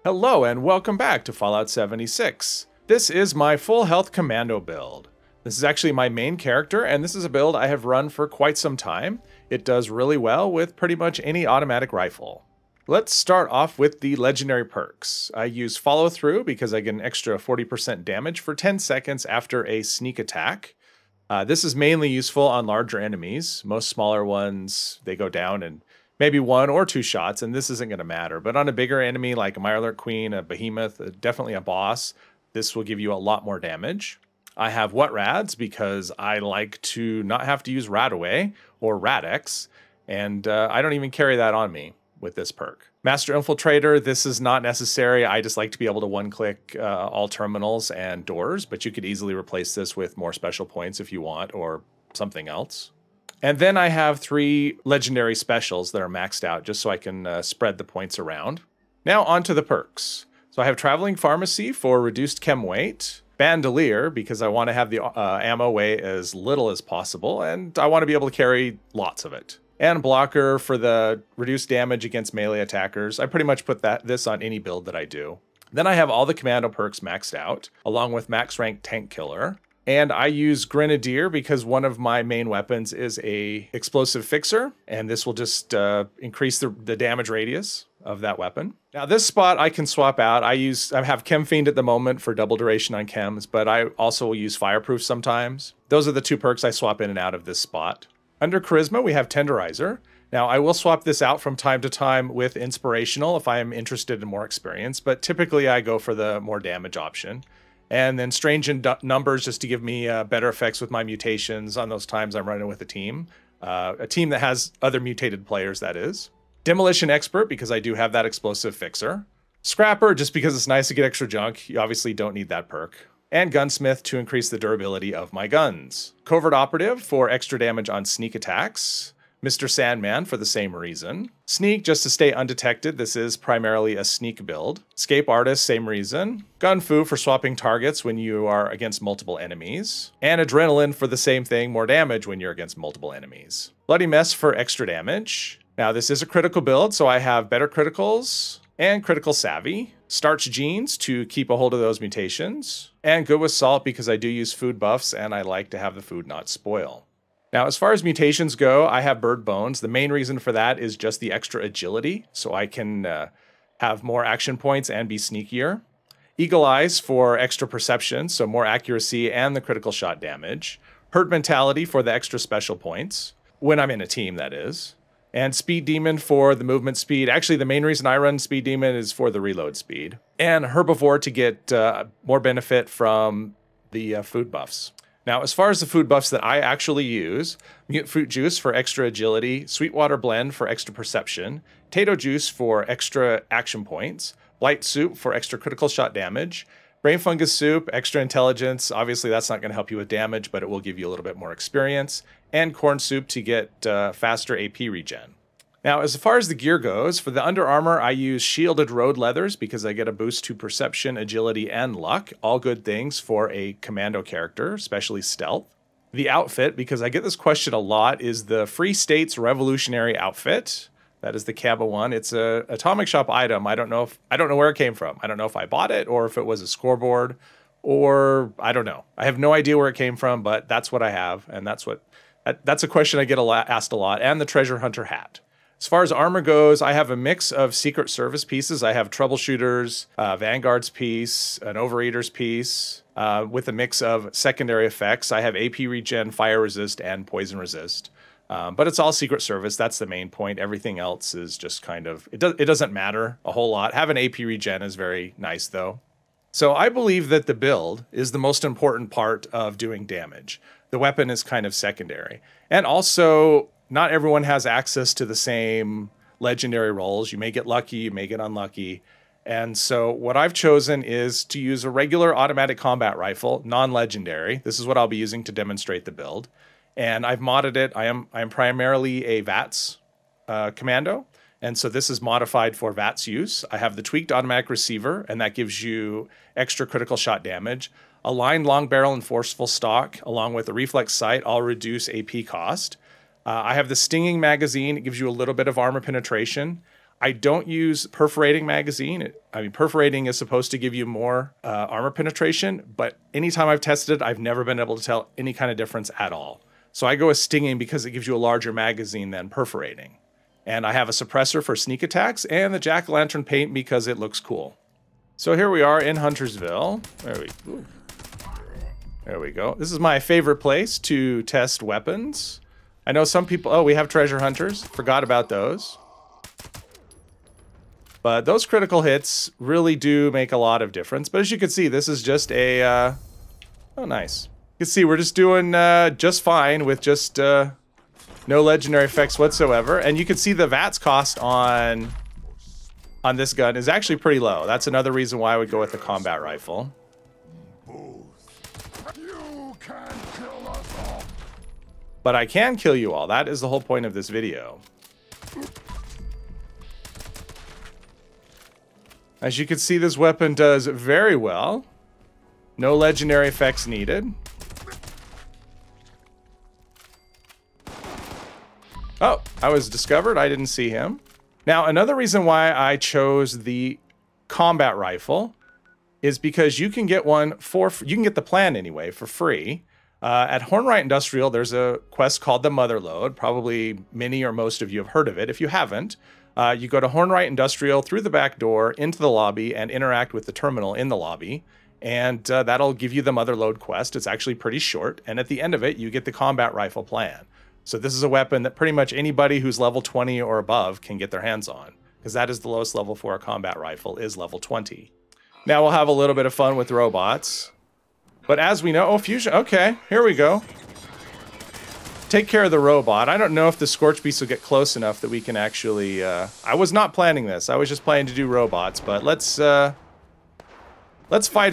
Hello and welcome back to Fallout 76. This is my full health commando build. This is actually my main character, and this is a build I have run for quite some time. It does really well with pretty much any automatic rifle. Let's start off with the legendary perks. I use follow through because I get an extra 40% damage for 10 seconds after a sneak attack. This is mainly useful on larger enemies. Most smaller ones, they go down in maybe 1 or 2 shots, and this isn't going to matter. But on a bigger enemy like a Mirelurk Queen, a Behemoth, definitely a boss, this will give you a lot more damage. I have What Rads because I like to not have to use Radaway or Radex, and I don't even carry that on me with this perk. Master Infiltrator, this is not necessary. I just like to be able to one-click all terminals and doors, but you could easily replace this with more special points if you want, or something else. And then I have 3 legendary specials that are maxed out just so I can spread the points around. Now on to the perks. So I have Traveling Pharmacy for reduced chem weight, Bandolier because I want to have the ammo weigh as little as possible, and I want to be able to carry lots of it. And Blocker for the reduced damage against melee attackers. I pretty much put this on any build that I do. Then I have all the commando perks maxed out, along with max rank Tank Killer. And I use Grenadier because one of my main weapons is a explosive fixer, and this will just increase the damage radius of that weapon. Now this spot I can swap out. I have Chem Fiend at the moment for double duration on chems, but I also will use Fireproof sometimes. Those are the 2 perks I swap in and out of this spot. Under Charisma, we have Tenderizer. Now, I will swap this out from time to time with Inspirational if I am interested in more experience, but typically I go for the more damage option. And then Strange in Numbers just to give me better effects with my mutations on those times I'm running with a team that has other mutated players, that is. Demolition Expert because I do have that explosive fixer. Scrapper just because it's nice to get extra junk. You obviously don't need that perk. And Gunsmith to increase the durability of my guns. Covert Operative for extra damage on sneak attacks. Mr. Sandman for the same reason. Sneak just to stay undetected. This is primarily a sneak build. Escape Artist, same reason. Gunfu for swapping targets when you are against multiple enemies. And Adrenaline for the same thing, more damage when you're against multiple enemies. Bloody Mess for extra damage. Now this is a critical build, so I have better criticals and critical savvy. Starch Genes to keep a hold of those mutations. And Good with Salt because I do use food buffs and I like to have the food not spoil. Now, as far as mutations go, I have Bird Bones. The main reason for that is just the extra agility, so I can have more action points and be sneakier. Eagle Eyes for extra perception, so more accuracy and the critical shot damage. Herd Mentality for the extra special points, when I'm in a team, that is. And Speed Demon for the movement speed. Actually, the main reason I run Speed Demon is for the reload speed. And Herbivore to get more benefit from the food buffs. Now, as far as the food buffs that I actually use, Mute Fruit Juice for extra agility, Sweetwater Blend for extra perception, Tato Juice for extra action points, Blight Soup for extra critical shot damage, Brain Fungus Soup, extra intelligence. Obviously, that's not going to help you with damage, but it will give you a little bit more experience, and Corn Soup to get faster AP regen. Now, as far as the gear goes, for the under armor, I use Shielded Road Leathers because I get a boost to perception, agility, and luck. All good things for a commando character, especially stealth. The outfit, because I get this question a lot, is the Free States Revolutionary Outfit. That is the Cabo one. It's a Atomic Shop item. I don't know where it came from. I don't know if I bought it or if it was a scoreboard, or I don't know. I have no idea where it came from, but that's what I have, and that's a question I get asked a lot. And the Treasure Hunter hat. As far as armor goes, I have a mix of Secret Service pieces. I have Troubleshooters, Vanguard's piece, an Overeater's piece, with a mix of secondary effects. I have AP Regen, Fire Resist, and Poison Resist. But it's all Secret Service. That's the main point. Everything else is just kind of, it doesn't matter a whole lot. Having AP Regen is very nice, though. So I believe that the build is the most important part of doing damage. The weapon is kind of secondary. And also, not everyone has access to the same legendary rolls. You may get lucky, you may get unlucky. And so what I've chosen is to use a regular automatic combat rifle, non-legendary. This is what I'll be using to demonstrate the build. And I've modded it. I am primarily a VATS commando. And so this is modified for VATS use. I have the tweaked automatic receiver, and that gives you extra critical shot damage. Aligned long barrel and forceful stock, along with a reflex sight, all reduce AP cost. I have the stinging magazine. It gives you a little bit of armor penetration. I don't use perforating magazine. Perforating is supposed to give you more armor penetration, but anytime I've tested it, I've never been able to tell any kind of difference at all. So I go with stinging because it gives you a larger magazine than perforating. And I have a suppressor for sneak attacks and the jack-o'-lantern paint because it looks cool. So here we are in Huntersville. There we go. This is my favorite place to test weapons. I know some people... Oh, we have treasure hunters. Forgot about those. But those critical hits really do make a lot of difference. But as you can see, this is just a... Oh, nice. You can see we're just doing just fine with just no legendary effects whatsoever. And you can see the VATS cost on this gun is actually pretty low. That's another reason why I would go with the combat rifle. You can't kill us all. But I can kill you all. That is the whole point of this video. As you can see, this weapon does very well. No legendary effects needed. Oh, I was discovered. I didn't see him. Now, another reason why I chose the combat rifle is because you can get one you can get the plan anyway for free. At Hornwright Industrial, there's a quest called the Mother Lode. Probably many or most of you have heard of it. If you haven't, you go to Hornwright Industrial through the back door into the lobby and interact with the terminal in the lobby. And that'll give you the Mother Lode quest. It's actually pretty short. And at the end of it, you get the combat rifle plan. So this is a weapon that pretty much anybody who's level 20 or above can get their hands on, because that is the lowest level for a combat rifle, is level 20. Now we'll have a little bit of fun with robots. But as we know, oh, fusion, okay, here we go. Take care of the robot. I don't know if the Scorch Beast will get close enough that we can actually, I was not planning this. I was just planning to do robots, but let's fight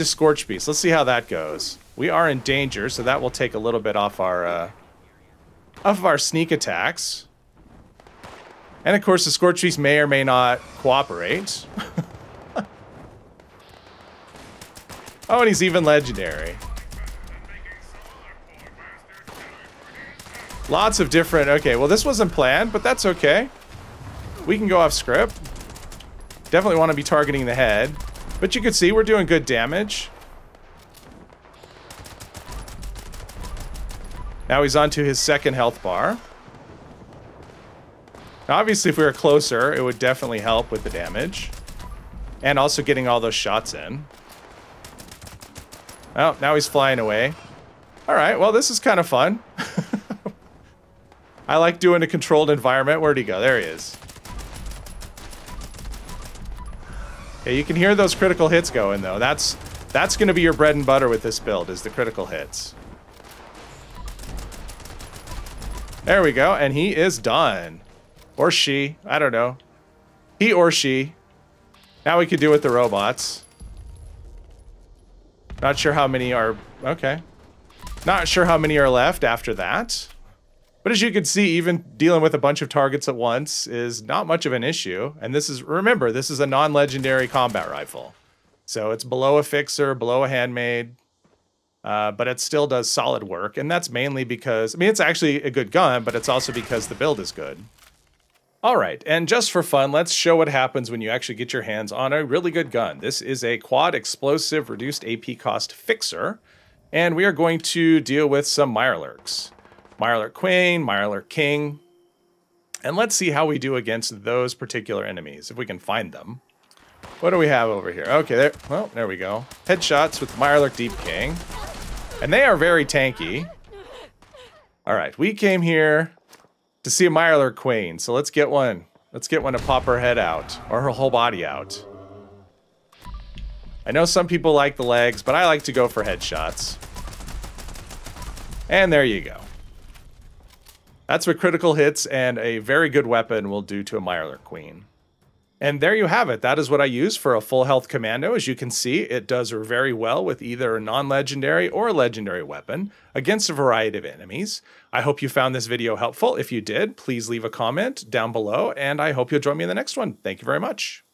a Scorch Beast. Let's see how that goes. We are in danger, so that will take a little bit off our sneak attacks. And of course, the Scorch Beast may or may not cooperate. Oh, and he's even legendary. Lots of different... Okay, well, this wasn't planned, but that's okay. We can go off script. Definitely want to be targeting the head. But you can see we're doing good damage. Now he's onto his second health bar. Now, obviously, if we were closer, it would definitely help with the damage. And also getting all those shots in. Oh, now he's flying away. All right, well, this is kind of fun. I like doing a controlled environment. Where'd he go? There he is. Okay, you can hear those critical hits going, though. That's going to be your bread and butter with this build, is the critical hits. There we go, and he is done. Or she, I don't know. He or she. Now we could do with the robots. Not sure how many are... Okay. Not sure how many are left after that. But as you can see, even dealing with a bunch of targets at once is not much of an issue. And this is... Remember, this is a non-legendary combat rifle. So it's below a fixer, below a handmade. But it still does solid work. And that's mainly because... I mean, it's actually a good gun, but it's also because the build is good. Alright, and just for fun, let's show what happens when you actually get your hands on a really good gun. This is a quad explosive reduced AP cost fixer, and we are going to deal with some Mirelurks. Mirelurk Queen, Mirelurk King, and let's see how we do against those particular enemies, if we can find them. What do we have over here? Okay, there we go. Headshots with Mirelurk Deep King, and they are very tanky. Alright, we came here to see a Mirelurk Queen, so let's get one. Let's get one to pop her head out, or her whole body out. I know some people like the legs, but I like to go for headshots. And there you go. That's what critical hits and a very good weapon will do to a Mirelurk Queen. And there you have it. That is what I use for a full health commando. As you can see, it does very well with either a non-legendary or a legendary weapon against a variety of enemies. I hope you found this video helpful. If you did, please leave a comment down below, and I hope you'll join me in the next one. Thank you very much.